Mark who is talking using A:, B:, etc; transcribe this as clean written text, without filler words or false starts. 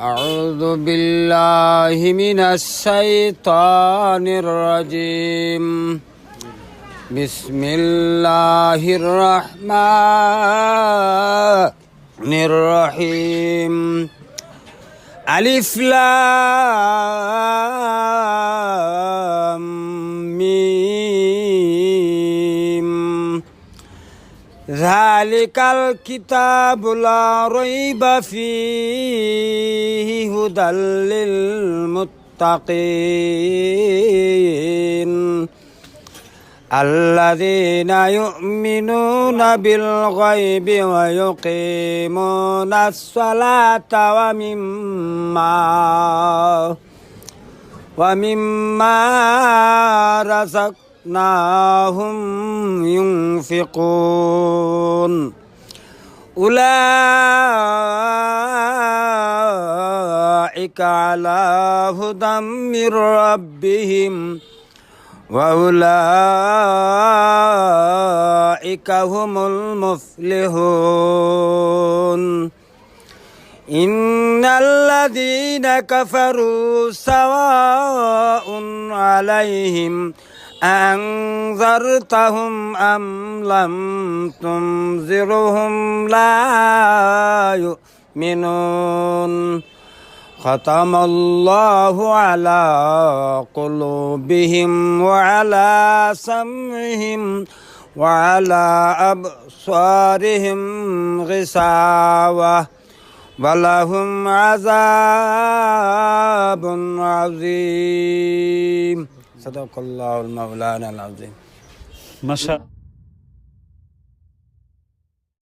A: أعوذ بالله من الشيطان الرجيم بسم الله الرحمن الرحيم ألف لام ميم ذلك الكتاب لا ريب فيه هدى للمتقين الذين يؤمنون بالغيب ويقيمون الصلاة ومما رزقناهم ينفقون أولئك على هدى من ربهم وأولئك هم المفلحون إن الذين كفروا سواء عليهم أنذرتهم أم لم تنذرهم لا يؤمنون ختم الله على قلوبهم وعلى سمعهم وعلى أبصارهم غشاوة ولهم عذاب عظيم صدق الله المولانا العظيم.